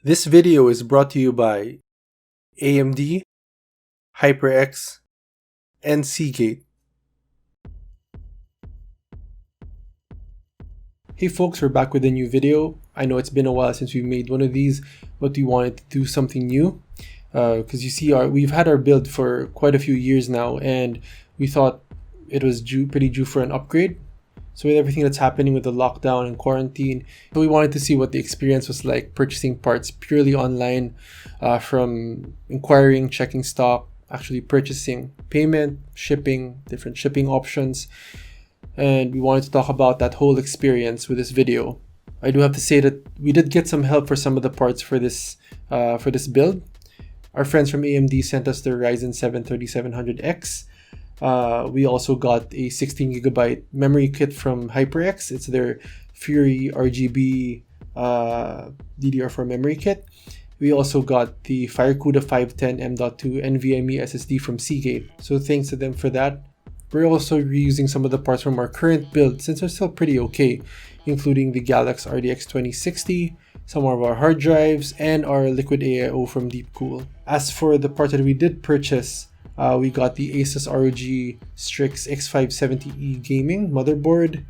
This video is brought to you by AMD, HyperX, and Seagate. Hey folks, we're back with a new video. I know it's been a while since we made one of these, but we wanted to do something new because you see we've had our build for quite a few years now, and we thought it was pretty due for an upgrade. So with everything that's happening with the lockdown and quarantine, we wanted to see what the experience was like purchasing parts purely online, from inquiring, checking stock, actually purchasing, payment, shipping, different shipping options. And we wanted to talk about that whole experience with this video. I do have to say that we did get some help for some of the parts for this build. Our friends from AMD sent us their Ryzen 7 3700X. We also got a 16GB memory kit from HyperX. It's their Fury RGB DDR4 memory kit. We also got the FireCuda 510 M.2 NVMe SSD from Seagate. So thanks to them for that. We're also reusing some of the parts from our current build since they're still pretty okay, including the GALAX RDX 2060, some of our hard drives, and our liquid AIO from Deepcool. As for the parts that we did purchase, we got the ASUS ROG Strix X570E gaming motherboard.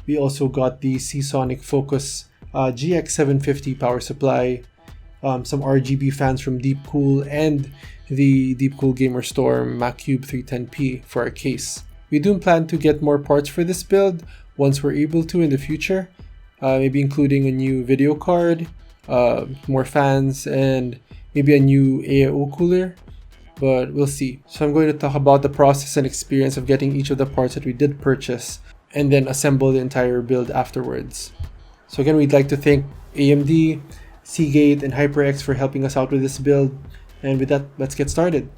We also got the Seasonic Focus GX750 power supply, some RGB fans from Deepcool, and the Deepcool GamerStorm Macube 310p for our case. We do plan to get more parts for this build once we're able to in the future, maybe including a new video card, more fans, and maybe a new AIO cooler. But we'll see. So I'm going to talk about the process and experience of getting each of the parts that we did purchase and then assemble the entire build afterwards. So again, we'd like to thank AMD, Seagate, and HyperX for helping us out with this build. And with that, let's get started.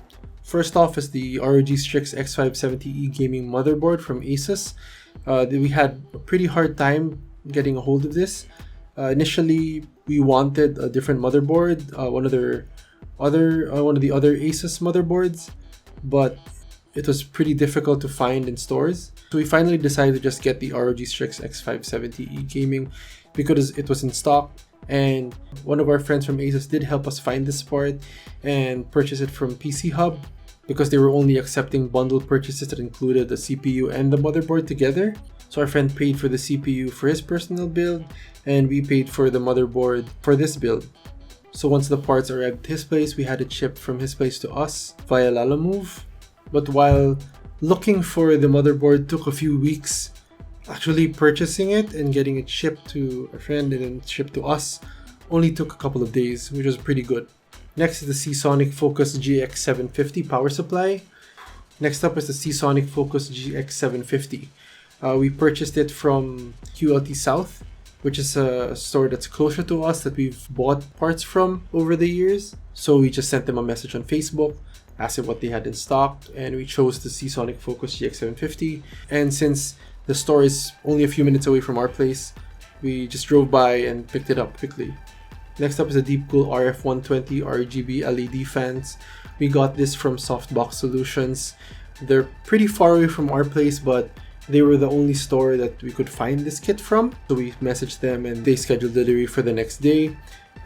First off is the ROG Strix X570E gaming motherboard from ASUS. We had a pretty hard time getting a hold of this. Initially, we wanted a different motherboard, one of the other ASUS motherboards, but it was pretty difficult to find in stores. So we finally decided to just get the ROG Strix X570E gaming because it was in stock, and one of our friends from ASUS did help us find this part and purchase it from PC Hub because they were only accepting bundled purchases that included the CPU and the motherboard together. So our friend paid for the CPU for his personal build, and we paid for the motherboard for this build. So once the parts arrived at his place, we had it shipped from his place to us via Lalamove. But while looking for the motherboard took a few weeks, actually purchasing it and getting it shipped to a friend and then shipped to us only took a couple of days, which was pretty good. Next is the Seasonic Focus GX750 power supply. Next up is the Seasonic Focus GX750. We purchased it from QLT South, which is a store that's closer to us that we've bought parts from over the years. So we just sent them a message on Facebook, asked them what they had in stock, and we chose the Seasonic Focus GX750. And since the store is only a few minutes away from our place, we just drove by and picked it up quickly. Next up is the Deepcool RF120 RGB LED fans. We got this from Softbox Solutions. They're pretty far away from our place, but they were the only store that we could find this kit from. So we messaged them and they scheduled delivery for the next day.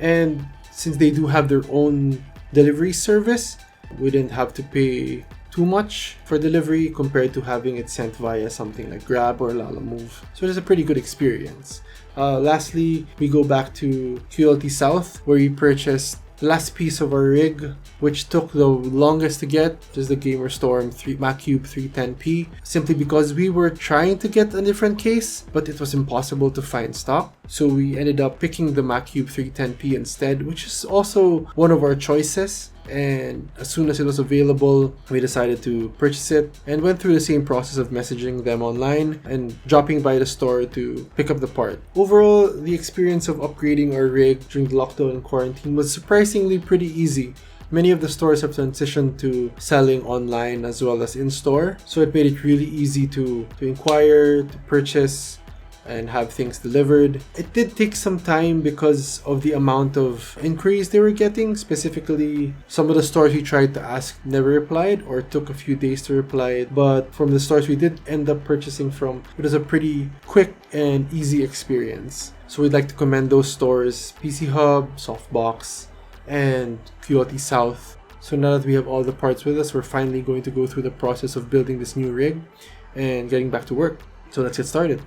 And since they do have their own delivery service, we didn't have to pay too much for delivery compared to having it sent via something like Grab or Lalamove. So it is a pretty good experience. Lastly, we go back to QLT South, where we purchased the last piece of our rig, which took the longest to get, which is the GamerStorm Macube 310p, simply because we were trying to get a different case, but it was impossible to find stock. So we ended up picking the Macube 310p instead, which is also one of our choices. And as soon as it was available, we decided to purchase it and went through the same process of messaging them online and dropping by the store to pick up the part. Overall, the experience of upgrading our rig during the lockdown and quarantine was surprisingly pretty easy. Many of the stores have transitioned to selling online as well as in-store, so it made it really easy to inquire, to purchase, and have things delivered. It did take some time because of the amount of inquiries they were getting. Specifically, some of the stores we tried to ask never replied or took a few days to reply. But from the stores we did end up purchasing from, it was a pretty quick and easy experience. So we'd like to commend those stores: PC Hub, Softbox, and QLT South. So now that we have all the parts with us, we're finally going to go through the process of building this new rig and getting back to work. So let's get started.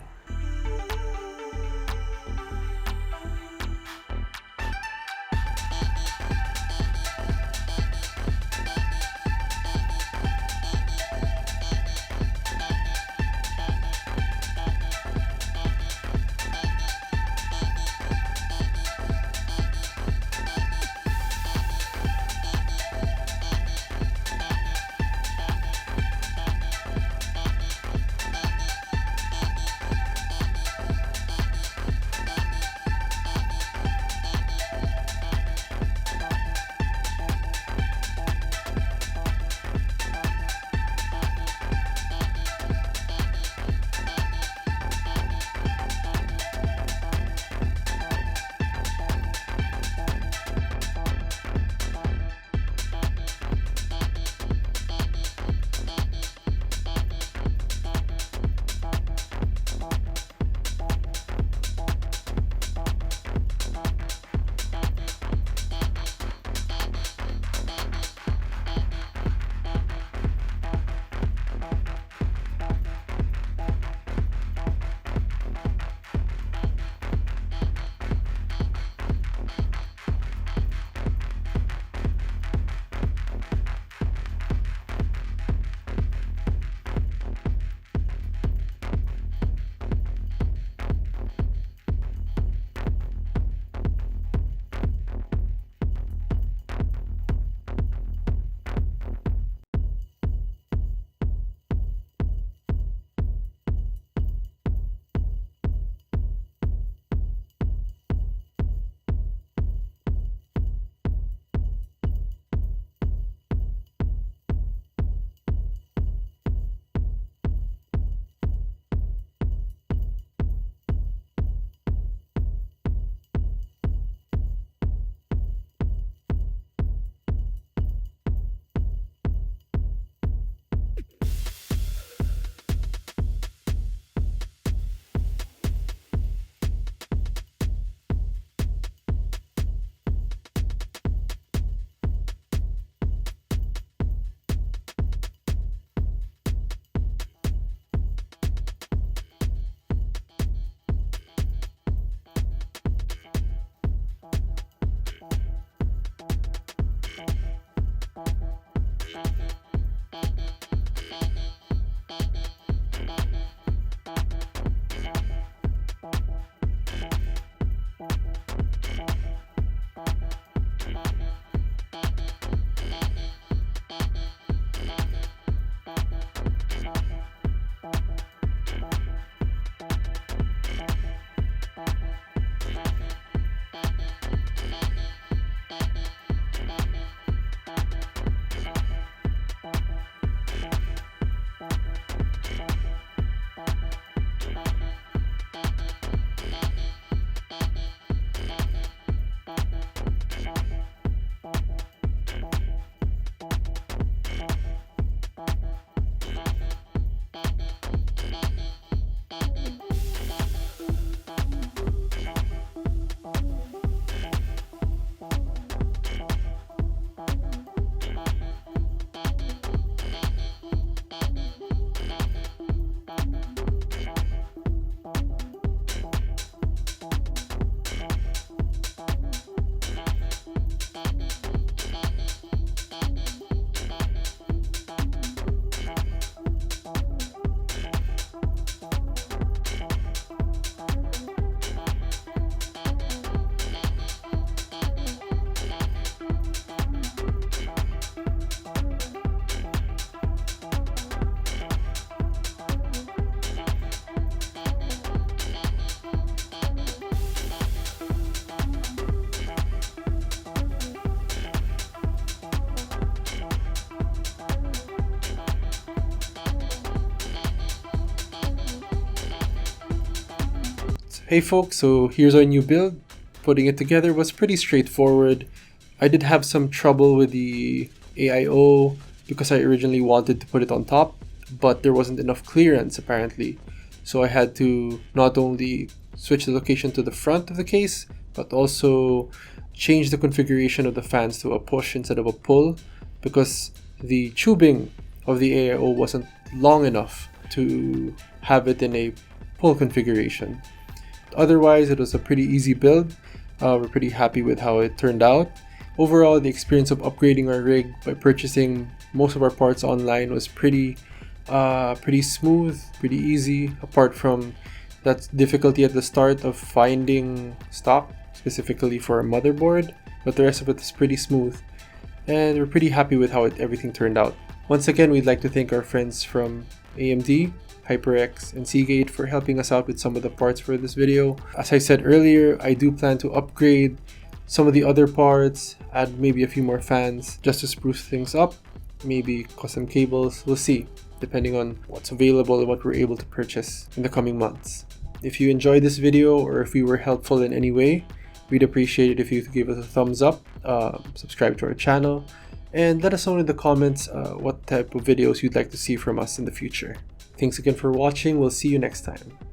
Hey folks, so here's our new build. Putting it together was pretty straightforward. I did have some trouble with the AIO because I originally wanted to put it on top, but there wasn't enough clearance apparently. So I had to not only switch the location to the front of the case, but also change the configuration of the fans to a push instead of a pull, because the tubing of the AIO wasn't long enough to have it in a pull configuration. Otherwise, it was a pretty easy build. We're pretty happy with how it turned out. Overall, the experience of upgrading our rig by purchasing most of our parts online was pretty smooth, pretty easy, apart from that difficulty at the start of finding stock, specifically for a motherboard, but the rest of it is pretty smooth, and we're pretty happy with how everything turned out. Once again, we'd like to thank our friends from AMD, HyperX, and Seagate for helping us out with some of the parts for this video. As I said earlier, I do plan to upgrade some of the other parts, add maybe a few more fans just to spruce things up, maybe custom cables, we'll see, depending on what's available and what we're able to purchase in the coming months. If you enjoyed this video or if we were helpful in any way, we'd appreciate it if you could give us a thumbs up, subscribe to our channel, and let us know in the comments what type of videos you'd like to see from us in the future. Thanks again for watching. We'll see you next time.